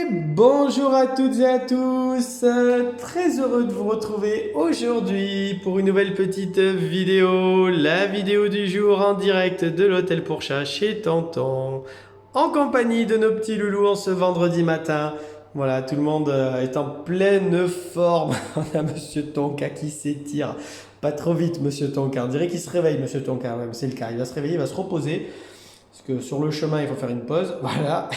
Bonjour à toutes et à tous, très heureux de vous retrouver aujourd'hui pour une nouvelle petite vidéo, la vidéo du jour en direct de l'hôtel pour chat chez Tonton, en compagnie de nos petits loulous en ce vendredi matin. Voilà, tout le monde est en pleine forme. On a Monsieur Tonka qui s'étire, pas trop vite Monsieur Tonka, on dirait qu'il se réveille Monsieur Tonka, ouais, c'est le cas, il va se réveiller, il va se reposer. Parce que sur le chemin, il faut faire une pause. Voilà.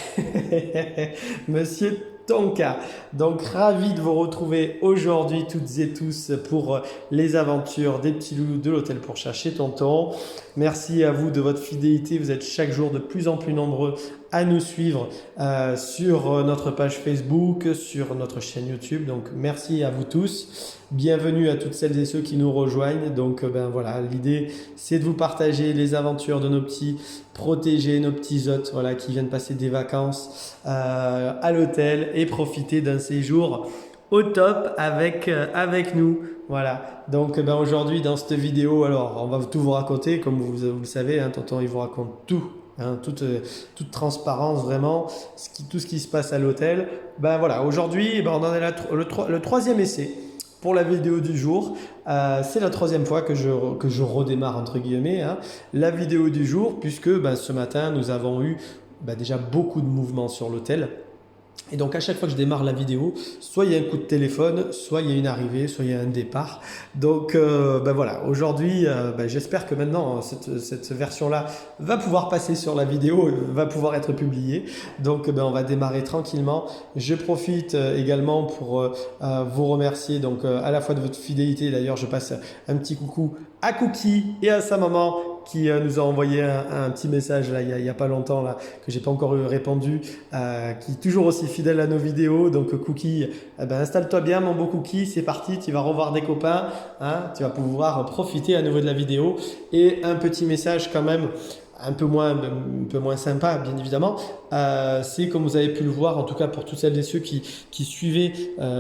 Monsieur Tonka. Donc, ravi de vous retrouver aujourd'hui, toutes et tous, pour les aventures des petits loulous de l'hôtel pour chat chez Tonton. Merci à vous de votre fidélité. Vous êtes chaque jour de plus en plus nombreux à nous suivre sur notre page Facebook, sur notre chaîne YouTube. Donc, merci à vous tous. Bienvenue à toutes celles et ceux qui nous rejoignent. Donc, voilà, l'idée, c'est de vous partager les aventures de nos petits protégés, nos petits hôtes, voilà, qui viennent passer des vacances à l'hôtel et profiter d'un séjour au top avec nous. Voilà, donc aujourd'hui dans cette vidéo, alors on va tout vous raconter, comme vous le savez, hein, Tonton il vous raconte tout. Hein, toute transparence vraiment, tout ce qui se passe à l'hôtel. Voilà, aujourd'hui on en est là, le troisième essai pour la vidéo du jour. C'est la troisième fois que je redémarre entre guillemets hein, la vidéo du jour, puisque ce matin nous avons eu déjà beaucoup de mouvements sur l'hôtel. Et donc à chaque fois que je démarre la vidéo, soit il y a un coup de téléphone, soit il y a une arrivée, soit il y a un départ. Donc voilà, aujourd'hui j'espère que maintenant cette version-là va pouvoir passer sur la vidéo, va pouvoir être publiée. Donc on va démarrer tranquillement. Je profite également pour vous remercier donc à la fois de votre fidélité. D'ailleurs je passe un petit coucou à Cookie et à sa maman qui nous a envoyé un petit message là, il y a pas longtemps là, que j'ai pas encore répondu, qui est toujours aussi fidèle à nos vidéos. Donc Cookie, installe-toi bien mon beau Cookie, c'est parti, tu vas revoir des copains, hein, tu vas pouvoir profiter à nouveau de la vidéo. Et un petit message quand même, un peu moins sympa bien évidemment, c'est comme vous avez pu le voir, en tout cas pour toutes celles et ceux qui suivaient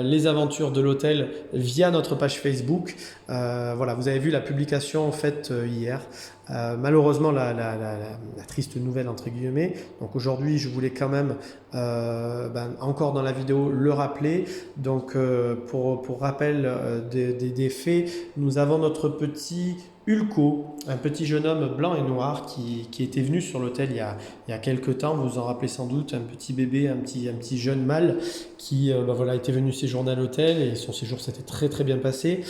les aventures de l'hôtel via notre page Facebook. Voilà, vous avez vu la publication faite hier. Malheureusement la triste nouvelle entre guillemets. Donc aujourd'hui je voulais quand même encore dans la vidéo le rappeler. Donc pour rappel des faits, nous avons notre petit Ulco, un petit jeune homme blanc et noir qui était venu sur l'hôtel il y a quelques temps, vous vous en rappelez sans doute, un petit bébé, un petit jeune mâle qui était venu séjourner à l'hôtel et son séjour s'était très très bien passé.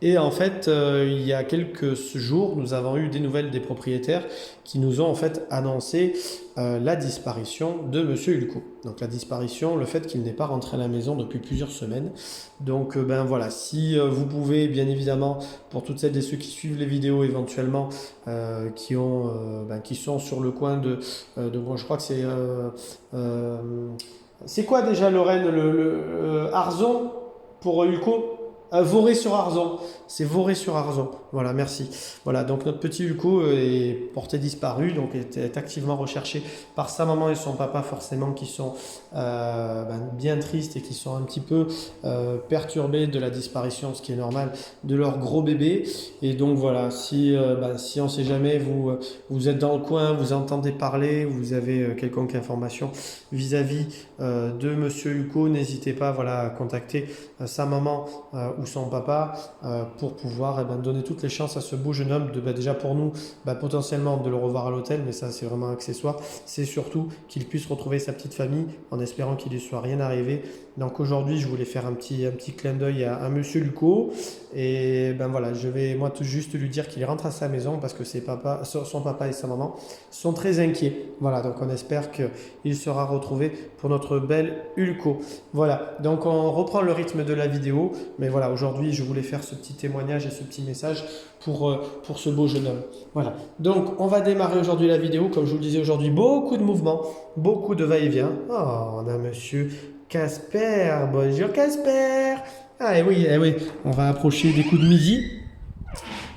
Et en fait, il y a quelques jours, nous avons eu des nouvelles des propriétaires qui nous ont en fait annoncé la disparition de Monsieur Ulco. Donc la disparition, le fait qu'il n'est pas rentré à la maison depuis plusieurs semaines. Donc voilà, si vous pouvez, bien évidemment, pour toutes celles et ceux qui suivent les vidéos éventuellement, qui sont sur le coin de bon, je crois que c'est quoi déjà Lorraine, le Arzon pour Ulco? Voré-sur-Arzon, c'est Voré-sur-Arzon. Voilà, merci. Voilà, donc notre petit Ulco est porté disparu, donc est activement recherché par sa maman et son papa forcément, qui sont bien tristes et qui sont un petit peu perturbés de la disparition, ce qui est normal, de leur gros bébé. Et donc voilà, si on ne sait jamais, vous êtes dans le coin, vous entendez parler, vous avez quelconque information vis-à-vis de Monsieur Ulco, n'hésitez pas à contacter sa maman ou son papa pour pouvoir donner toutes les chances à ce beau jeune homme déjà pour nous potentiellement de le revoir à l'hôtel, mais ça c'est vraiment accessoire, c'est surtout qu'il puisse retrouver sa petite famille en espérant qu'il ne lui soit rien arrivé. Donc aujourd'hui je voulais faire un petit clin d'œil à Monsieur Ulco et voilà, je vais moi tout juste lui dire qu'il rentre à sa maison parce que son papa et sa maman sont très inquiets. Voilà, donc on espère qu'il sera retrouvé pour notre belle Ulco. Voilà, donc on reprend le rythme de la vidéo, mais voilà, aujourd'hui je voulais faire ce petit témoignage et ce petit message pour ce beau jeune homme. Voilà, donc on va démarrer aujourd'hui la vidéo. Comme je vous le disais, aujourd'hui beaucoup de mouvements, beaucoup de va-et-vient. Oh, on a Monsieur Casper. Bonjour Casper. Ah et oui, on va approcher des coups de midi.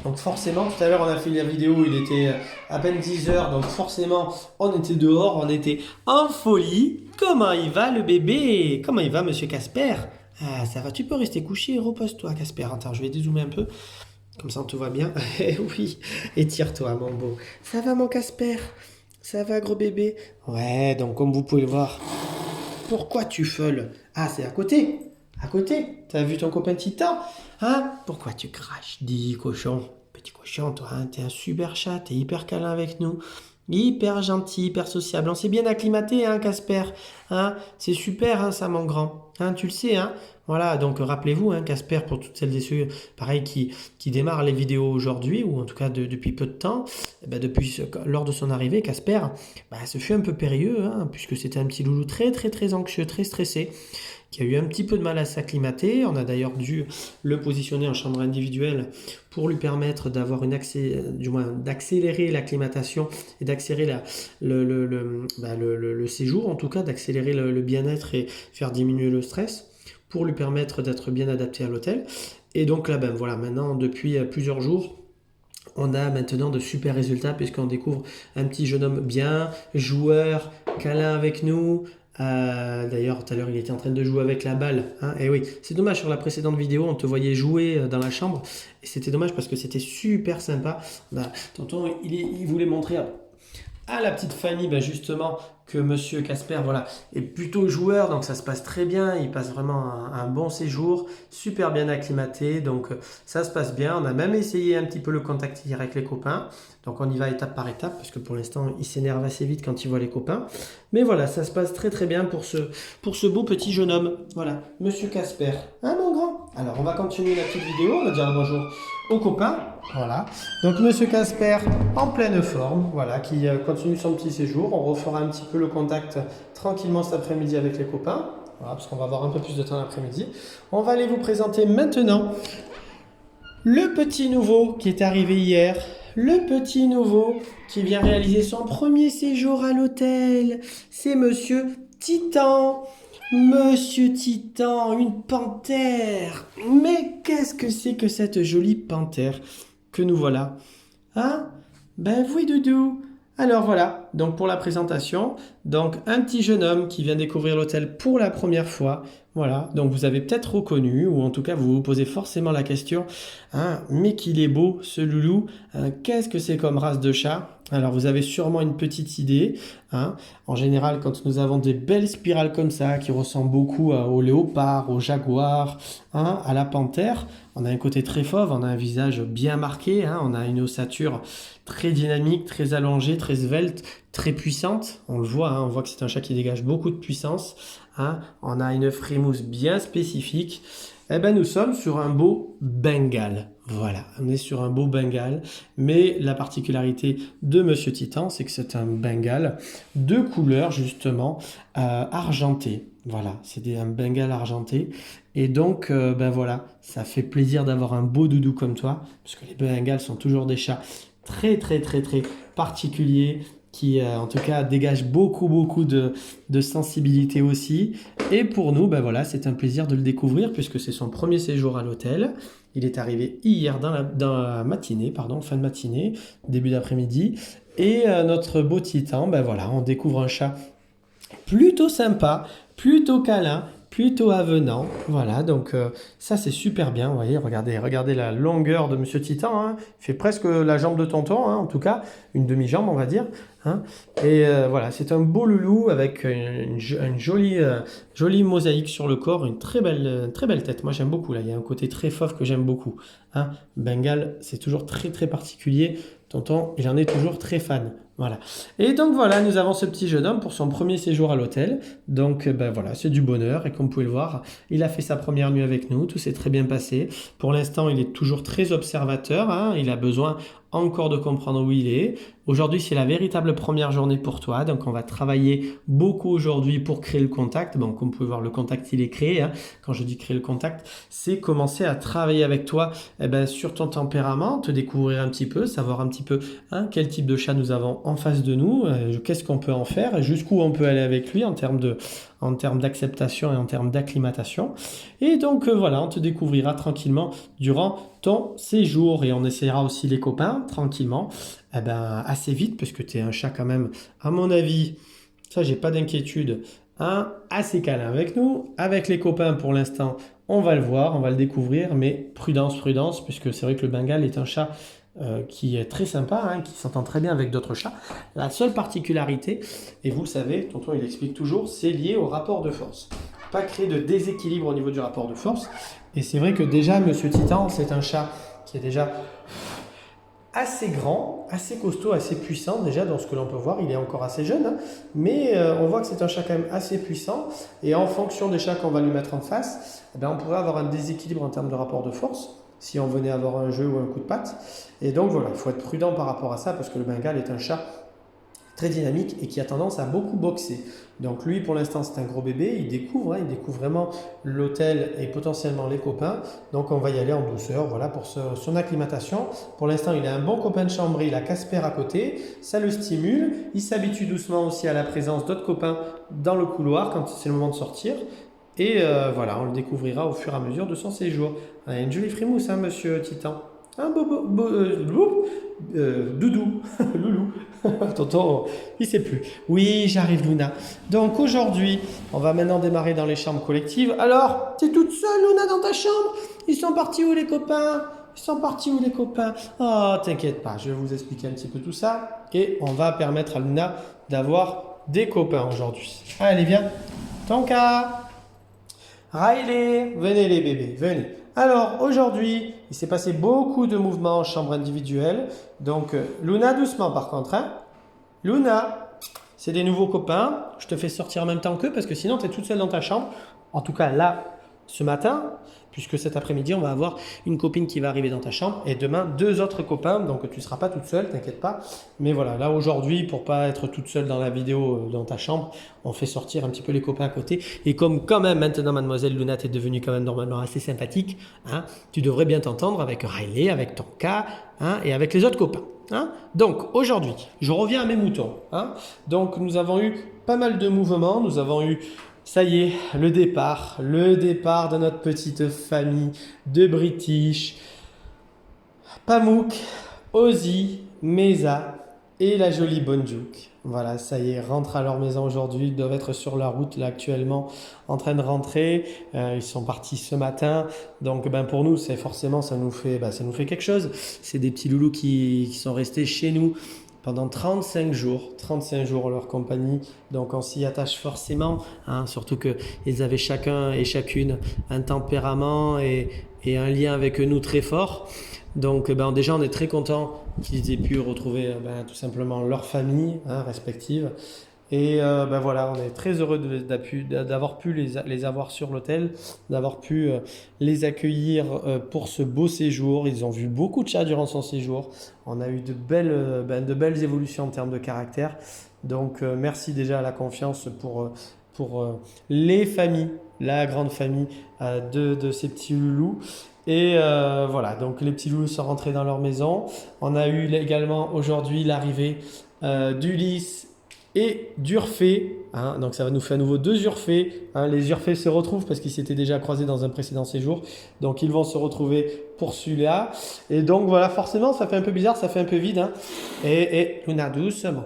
Donc forcément, tout à l'heure on a fait la vidéo, il était à peine 10h, donc forcément on était dehors, on était en folie. Comment il va le bébé? Comment il va Monsieur Casper? Ah ça va, tu peux rester couché, repose-toi Casper. Attends, je vais dézoomer un peu, comme ça tout va bien. Oui, étire-toi mon beau. Ça va mon Casper? Ça va gros bébé? Ouais, donc comme vous pouvez le voir, pourquoi tu feules? Ah, c'est à côté. À côté. T'as vu ton copain Titan? Hein? Pourquoi tu craches? Dis, cochon. Petit cochon, toi, hein, t'es un super chat, t'es hyper câlin avec nous. Hyper gentil, hyper sociable. On s'est bien acclimaté, hein, Casper. Hein? C'est super, hein, ça, mon grand. Hein, tu le sais, hein? Voilà, donc rappelez-vous, hein, Casper, pour toutes celles et ceux, pareil, qui démarrent les vidéos aujourd'hui, ou en tout cas depuis peu de temps, eh ben, lors de son arrivée, Casper, bah, ce fut un peu périlleux, hein, puisque c'était un petit loulou très, très, très anxieux, très stressé, qui a eu un petit peu de mal à s'acclimater. On a d'ailleurs dû le positionner en chambre individuelle pour lui permettre d'avoir du moins d'accélérer l'acclimatation et d'accélérer le séjour, en tout cas d'accélérer le bien-être et faire diminuer le stress pour lui permettre d'être bien adapté à l'hôtel. Et donc là, ben voilà, maintenant depuis plusieurs jours, on a maintenant de super résultats puisqu'on découvre un petit jeune homme bien, joueur, câlin avec nous. D'ailleurs, tout à l'heure, il était en train de jouer avec la balle. Hein. Et oui, c'est dommage, sur la précédente vidéo, on te voyait jouer dans la chambre. Et c'était dommage parce que c'était super sympa. Bah, tonton, il voulait montrer à la petite Fanny, ben justement, que Monsieur Casper, voilà, est plutôt joueur, donc ça se passe très bien, il passe vraiment un bon séjour, super bien acclimaté, donc ça se passe bien. On a même essayé un petit peu le contact hier avec les copains, donc on y va étape par étape, parce que pour l'instant, il s'énerve assez vite quand il voit les copains. Mais voilà, ça se passe très très bien pour ce beau petit jeune homme. Voilà, Monsieur Casper. Hein, mon grand? Alors, on va continuer la petite vidéo, on va dire bonjour aux copains. Voilà, donc Monsieur Casper en pleine forme, voilà, qui continue son petit séjour. On refera un petit peu le contact tranquillement cet après-midi avec les copains, voilà, parce qu'on va avoir un peu plus de temps l'après-midi. On va aller vous présenter maintenant le petit nouveau qui est arrivé hier, le petit nouveau qui vient réaliser son premier séjour à l'hôtel. C'est Monsieur Titan. Monsieur Titan, une panthère. Mais qu'est-ce que c'est que cette jolie panthère que nous voilà? Hein? Ben oui, Doudou. Alors voilà, donc pour la présentation, donc un petit jeune homme qui vient découvrir l'hôtel pour la première fois. Voilà, donc vous avez peut-être reconnu, ou en tout cas vous vous posez forcément la question, hein, mais qu'il est beau ce loulou, hein, qu'est-ce que c'est comme race de chat? Alors vous avez sûrement une petite idée, hein. En général, quand nous avons des belles spirales comme ça, qui ressemblent beaucoup au léopard, au jaguar, hein, à la panthère, on a un côté très fauve, on a un visage bien marqué, hein, on a une ossature très dynamique, très allongée, très svelte, très puissante. On le voit, hein, on voit que c'est un chat qui dégage beaucoup de puissance. Hein. On a une frimousse bien spécifique. Eh ben, nous sommes sur un beau Bengale. Voilà, on est sur un beau Bengale. Mais la particularité de Monsieur Titan, c'est que c'est un Bengale de couleur justement argentée. Voilà, c'est un Bengale argenté. Et donc, ben voilà, ça fait plaisir d'avoir un beau doudou comme toi, parce que les Bengales sont toujours des chats très très très très particuliers, qui en tout cas dégage beaucoup de sensibilité aussi. Et pour nous, ben voilà, c'est un plaisir de le découvrir puisque c'est son premier séjour à l'hôtel. Il est arrivé hier dans la matinée, pardon, fin de matinée, début d'après-midi. Et notre beau Titan, ben voilà, on découvre un chat plutôt sympa, plutôt câlin, plutôt avenant. Voilà, donc ça c'est super bien. Vous voyez, regardez la longueur de Monsieur Titan. Hein. Il fait presque la jambe de tonton, hein, en tout cas, une demi-jambe, on va dire. Hein. Et voilà, c'est un beau loulou avec une jolie mosaïque sur le corps, une très belle tête. Moi j'aime beaucoup, là, il y a un côté très fauve que j'aime beaucoup. Hein. Bengale, c'est toujours très très particulier. Tonton, j'en ai toujours très fan. Voilà. Et donc voilà, nous avons ce petit jeune homme pour son premier séjour à l'hôtel. Donc ben voilà, c'est du bonheur. Et comme vous pouvez le voir, il a fait sa première nuit avec nous. Tout s'est très bien passé. Pour l'instant, il est toujours très observateur. Hein. Il a besoin encore de comprendre où il est. Aujourd'hui, c'est la véritable première journée pour toi. Donc, on va travailler beaucoup aujourd'hui pour créer le contact. Bon, comme vous pouvez voir, le contact, il est créé. Hein. Quand je dis créer le contact, c'est commencer à travailler avec toi sur ton tempérament, te découvrir un petit peu, savoir un petit peu quel type de chat nous avons en face de nous, qu'est-ce qu'on peut en faire, jusqu'où on peut aller avec lui en termes d'acceptation et en termes d'acclimatation. Et donc, voilà, on te découvrira tranquillement durant ton séjour et on essaiera aussi les copains tranquillement assez vite parce que tu es un chat quand même, à mon avis, ça j'ai pas d'inquiétude, assez câlin avec nous. Avec les copains pour l'instant, on va le voir, on va le découvrir, mais prudence puisque c'est vrai que le Bengale est un chat qui est très sympa, hein, qui s'entend très bien avec d'autres chats. La seule particularité, et vous le savez, tonton il explique toujours, c'est lié au rapport de force. Pas créer de déséquilibre au niveau du rapport de force. Et c'est vrai que déjà, Monsieur Titan, c'est un chat qui est déjà assez grand, assez costaud, assez puissant déjà dans ce que l'on peut voir. Il est encore assez jeune, hein, mais on voit que c'est un chat quand même assez puissant. Et en fonction des chats qu'on va lui mettre en face, eh bien, on pourrait avoir un déséquilibre en termes de rapport de force si on venait avoir un jeu ou un coup de patte. Et donc voilà, il faut être prudent par rapport à ça parce que le Bengale est un chat très dynamique et qui a tendance à beaucoup boxer. Donc lui, pour l'instant, c'est un gros bébé, il découvre, hein, il découvre vraiment l'hôtel et potentiellement les copains. Donc on va y aller en douceur, voilà, pour son acclimatation. Pour l'instant, il a un bon copain de chambre, il a Casper à côté, ça le stimule. Il s'habitue doucement aussi à la présence d'autres copains dans le couloir quand c'est le moment de sortir. Et voilà, on le découvrira au fur et à mesure de son séjour. Ah, une jolie frimousse, hein, Monsieur Titan. Un doudou, loulou. Tonton, il sait plus. Oui, j'arrive, Luna. Donc aujourd'hui, on va maintenant démarrer dans les chambres collectives. Alors, t'es toute seule, Luna, dans ta chambre? Ils sont partis où les copains? Ils sont partis où les copains? Oh, t'inquiète pas, je vais vous expliquer un petit peu tout ça. Et on va permettre à Luna d'avoir des copains aujourd'hui. Allez, viens. Tonka. Riley, venez les bébés, venez. Alors aujourd'hui, il s'est passé beaucoup de mouvements en chambre individuelle. Donc Luna doucement par contre. Hein. Luna, c'est des nouveaux copains. Je te fais sortir en même temps qu'eux parce que sinon tu es toute seule dans ta chambre. En tout cas là, ce matin, puisque cet après-midi, on va avoir une copine qui va arriver dans ta chambre et demain, 2 autres copains. Donc tu ne seras pas toute seule, t'inquiète pas. Mais voilà, là aujourd'hui, pour pas être toute seule dans la vidéo dans ta chambre, on fait sortir un petit peu les copains à côté. Et comme quand même maintenant, mademoiselle Luna, tu es devenue quand même normalement assez sympathique, hein, tu devrais bien t'entendre avec Riley, avec Tonka, hein, et avec les autres copains. Hein. Donc aujourd'hui, je reviens à mes moutons. Hein. Donc nous avons eu pas mal de mouvements, nous avons eu... Ça y est, le départ de notre petite famille de British, Pamuk, Ozzy, Mesa et la jolie Bonjouk. Voilà, ça y est, rentrent à leur maison aujourd'hui, ils doivent être sur la route là actuellement en train de rentrer, ils sont partis ce matin, donc pour nous c'est forcément ça nous fait quelque chose, c'est des petits loulous qui sont restés chez nous pendant 35 jours en leur compagnie, donc on s'y attache forcément, hein, surtout qu'ils avaient chacun et chacune un tempérament et un lien avec nous très fort. Donc déjà on est très content qu'ils aient pu retrouver tout simplement leur famille respective. Et voilà, on est très heureux d'avoir pu les avoir sur l'hôtel, d'avoir pu les accueillir pour ce beau séjour. Ils ont vu beaucoup de chats durant son séjour. On a eu de belles évolutions en termes de caractère. Donc merci déjà à la confiance pour les familles, la grande famille de ces petits loulous. Et voilà, donc les petits loulous sont rentrés dans leur maison. On a eu également aujourd'hui l'arrivée d'Ulysse et d'Urfé, hein, donc ça va nous faire à nouveau 2 Urfés, hein, les Urfés se retrouvent parce qu'ils s'étaient déjà croisés dans un précédent séjour, donc ils vont se retrouver pour celui-là, et donc voilà, forcément ça fait un peu bizarre, ça fait un peu vide, hein. Et Luna, doucement,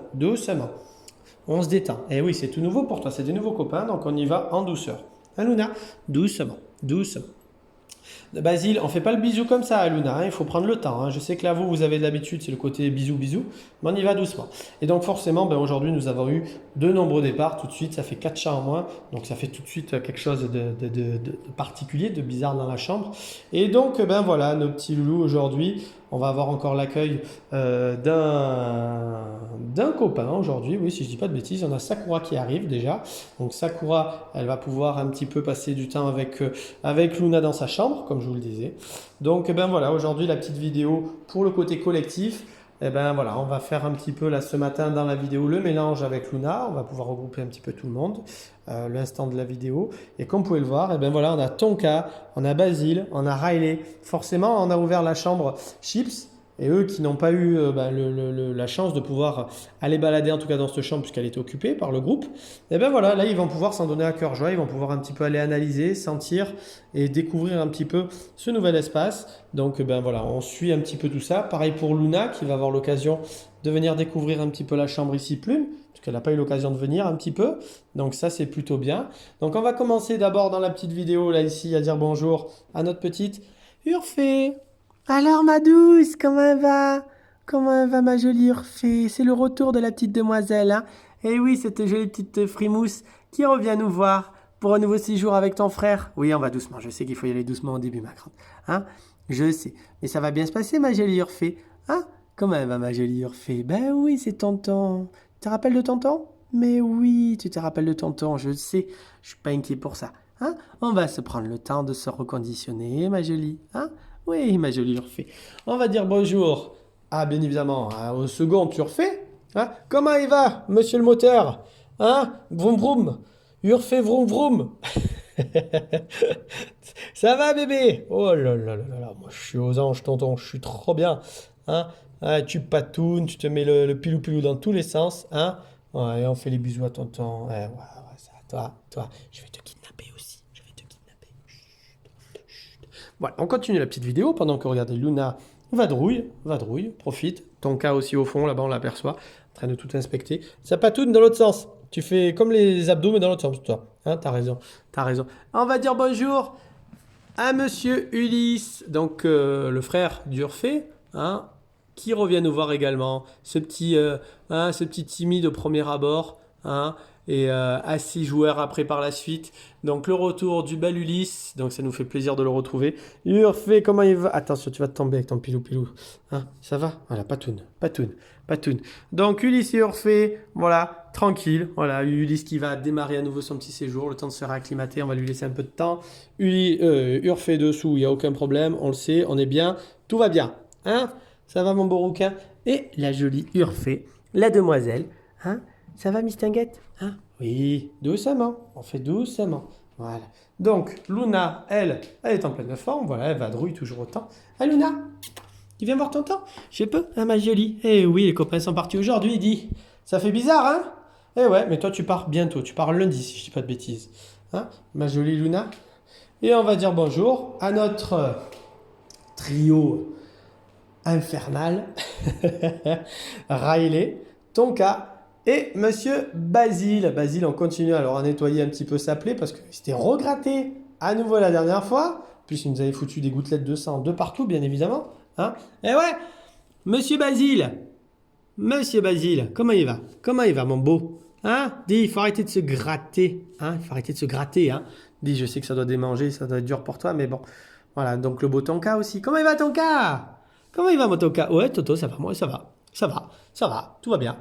on se détend, et oui c'est tout nouveau pour toi, c'est des nouveaux copains, donc on y va en douceur, hein, Luna, doucement. Basile, on fait pas le bisou comme ça à Luna, hein, il faut prendre le temps. Hein. Je sais que là, vous avez l'habitude, c'est le côté bisou, mais on y va doucement. Et donc forcément, aujourd'hui, nous avons eu de nombreux départs tout de suite, ça fait 4 chats en moins, donc ça fait tout de suite quelque chose de particulier, de bizarre dans la chambre. Et donc, voilà, nos petits loulous aujourd'hui, on va avoir encore l'accueil d'un copain aujourd'hui, oui, si je dis pas de bêtises, on a Sakura qui arrive déjà. Donc Sakura, elle va pouvoir un petit peu passer du temps avec Luna dans sa chambre, comme je vous le disais. Donc voilà, aujourd'hui la petite vidéo pour le côté collectif. Voilà, on va faire un petit peu là ce matin dans la vidéo le mélange avec Luna. On va pouvoir regrouper un petit peu tout le monde, l'instant de la vidéo. Et comme vous pouvez le voir, voilà, on a Tonka, on a Basile, on a Riley. Forcément, on a ouvert la chambre Chips. Et eux qui n'ont pas eu la chance de pouvoir aller balader en tout cas dans cette chambre puisqu'elle était occupée par le groupe, voilà, là ils vont pouvoir s'en donner à cœur joie, ils vont pouvoir un petit peu aller analyser, sentir et découvrir un petit peu ce nouvel espace. Donc voilà, on suit un petit peu tout ça. Pareil pour Luna qui va avoir l'occasion de venir découvrir un petit peu la chambre ici Plume, puisqu'elle n'a pas eu l'occasion de venir un petit peu. Donc ça c'est plutôt bien. Donc on va commencer d'abord dans la petite vidéo là ici à dire bonjour à notre petite Urfé. Alors ma douce, comment elle va? Comment elle va ma jolie Urfée? C'est le retour de la petite demoiselle, hein? Eh oui, cette jolie petite frimousse qui revient nous voir pour un nouveau séjour avec ton frère. Oui, on va doucement, je sais qu'il faut y aller doucement au début, ma grande. Hein? Je sais, mais ça va bien se passer, ma jolie Urfée. Hein? Comment elle va, ma jolie Urfée? Ben oui, c'est tonton. Tu te rappelles de tonton? Mais oui, tu te rappelles de tonton, je sais. Je suis pas inquiet pour ça. Hein? On va se prendre le temps de se reconditionner, ma jolie. Hein? Oui, ma jolie Urfée. On va dire bonjour. Ah, bien évidemment, hein, au second, tu refais. Hein? Comment il va, monsieur le moteur? Hein? Vroom vroom. Urfée vroom vroom. Ça va, bébé? Oh là là là là là, moi je suis aux anges, tonton, je suis trop bien. Hein? Ah, tu patounes, tu te mets le pilou-pilou dans tous les sens. Hein? Ouais, on fait les bisous à tonton. Ouais, ouais, ouais, ça, toi, je vais te kidnapper aussi. Je vais te kidnapper. Voilà, on continue la petite vidéo pendant que, regardez, Luna vadrouille, profite. Tonka aussi au fond, là-bas on l'aperçoit, en train de tout inspecter. Ça patoune dans l'autre sens. Tu fais comme les abdos, mais dans l'autre sens, toi. Hein, t'as raison, t'as raison. On va dire bonjour à monsieur Ulysse, donc le frère d'Urfée, hein, qui revient nous voir également. Ce petit timide au premier abord, hein, et assez joueur après par la suite. Donc le retour du bel Ulysse, donc ça nous fait plaisir de le retrouver. Urfée, comment il va? Attention, tu vas te tomber avec ton pilou-pilou. Hein, ça va? Voilà, patoune, patoune, patoune. Donc Ulysse et Urfée, voilà, tranquille. Voilà, Ulysse qui va démarrer à nouveau son petit séjour, le temps de se réacclimater, on va lui laisser un peu de temps. Urfée dessous, il n'y a aucun problème, on le sait, on est bien, tout va bien. Hein? Ça va mon beau rouquin? Et la jolie Urfée, la demoiselle, hein? Ça va, Mistinguette? Hein? Oui, doucement. On fait doucement. Voilà. Donc, Luna, elle est en pleine forme. Voilà, elle vadrouille toujours autant. Ah, Luna, tu viens voir tonton? Je peux, hein, ma jolie? Eh oui, les copains sont partis aujourd'hui, dit. Ça fait bizarre, hein? Eh ouais, mais toi, tu pars bientôt. Tu pars lundi, si je dis pas de bêtises. Hein, ma jolie Luna? Et on va dire bonjour à notre trio infernal. Riley, Tonka et monsieur Basile. Basile, on continue alors à nettoyer un petit peu sa plaie parce qu'il s'était regratté à nouveau la dernière fois. Puis il nous avait foutu des gouttelettes de sang de partout, bien évidemment. Hein? Et ouais, monsieur Basile, comment il va? Comment il va, mon beau? Hein? Dis, il faut arrêter de se gratter. Hein? Il faut arrêter de se gratter. Hein? Dis, je sais que ça doit démanger, ça doit être dur pour toi, mais bon. Voilà, donc le beau Tonka aussi. Comment il va, Tonka? Comment il va, mon Tonka? Ouais, Toto, ça va, moi, ça va. Ça va, tout va bien.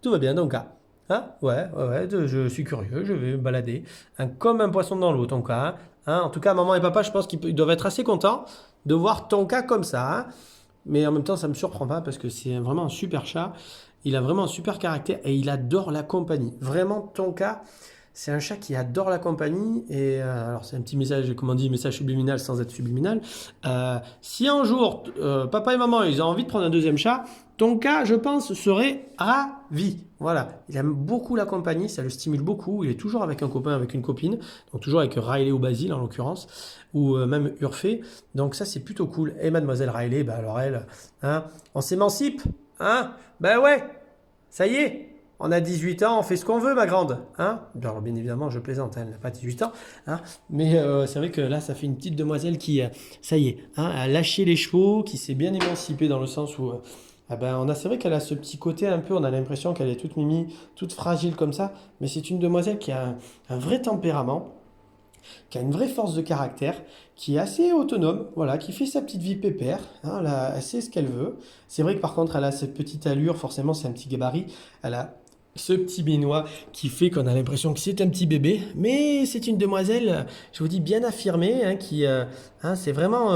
Tout va bien, Tonka. Hein? Ouais, je suis curieux, je vais me balader. Hein, comme un poisson dans l'eau, Tonka. Hein? En tout cas, maman et papa, je pense qu'ils doivent être assez contents de voir Tonka comme ça. Hein? Mais en même temps, ça me surprend pas parce que c'est vraiment un super chat. Il a vraiment un super caractère et il adore la compagnie. Vraiment, Tonka, c'est un chat qui adore la compagnie. Et alors, c'est un petit message, comment on dit, message subliminal sans être subliminal. Si un jour, papa et maman, ils ont envie de prendre un deuxième chat, Tonka, je pense, serait ravi. Voilà, il aime beaucoup la compagnie, ça le stimule beaucoup. Il est toujours avec un copain, avec une copine, donc toujours avec Riley ou Basile en l'occurrence, ou même Urfée. Donc ça, c'est plutôt cool. Et mademoiselle Riley, bah alors elle, hein, on s'émancipe, hein? Ben ouais, ça y est. On a 18 ans, on fait ce qu'on veut, ma grande. Hein? Alors, bien évidemment, je plaisante, elle n'a pas 18 ans. Hein? Mais c'est vrai que là, ça fait une petite demoiselle qui, ça y est, hein, a lâché les chevaux, qui s'est bien émancipée dans le sens où, c'est vrai qu'elle a ce petit côté un peu, on a l'impression qu'elle est toute mimi, toute fragile comme ça. Mais c'est une demoiselle qui a un vrai tempérament, qui a une vraie force de caractère, qui est assez autonome, voilà, qui fait sa petite vie pépère, hein, elle sait ce qu'elle veut. C'est vrai que par contre, elle a cette petite allure, forcément, c'est un petit gabarit. Elle a ce petit bénois qui fait qu'on a l'impression que c'est un petit bébé, mais c'est une demoiselle, je vous dis, bien affirmée, hein, c'est vraiment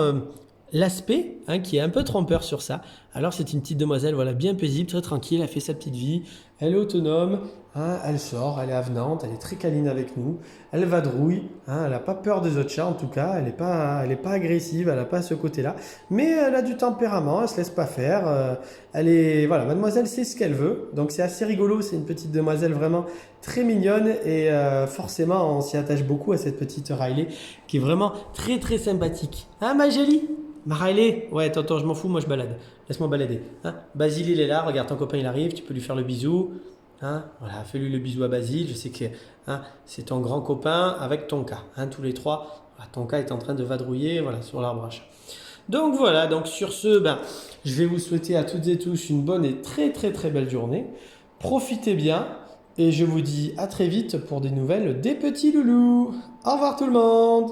l'aspect, hein, qui est un peu trompeur sur ça. Alors c'est une petite demoiselle, voilà, bien paisible, très tranquille, elle fait sa petite vie, elle est autonome, hein, elle sort, elle est avenante, elle est très câline avec nous, elle vadrouille, hein, elle n'a pas peur des autres chats en tout cas, elle est pas agressive, elle n'a pas ce côté-là, mais elle a du tempérament, elle se laisse pas faire, voilà, mademoiselle sait ce qu'elle veut, donc c'est assez rigolo, c'est une petite demoiselle vraiment très mignonne et forcément on s'y attache beaucoup à cette petite Riley qui est vraiment très très sympathique. Hein, ma jolie? Ma Riley? Ouais, tonton, je m'en fous, moi je balade. Laisse-moi balader. Hein? Basile, il est là, regarde, ton copain il arrive, tu peux lui faire le bisou. Hein? Voilà, fais-lui le bisou à Basile, je sais que, hein, c'est ton grand copain avec Tonka. Hein, tous les trois, voilà, Tonka est en train de vadrouiller, voilà, sur l'arbre à chat. Donc voilà, donc sur ce, je vais vous souhaiter à toutes et tous une bonne et très très très belle journée. Profitez bien et je vous dis à très vite pour des nouvelles des petits loulous. Au revoir tout le monde!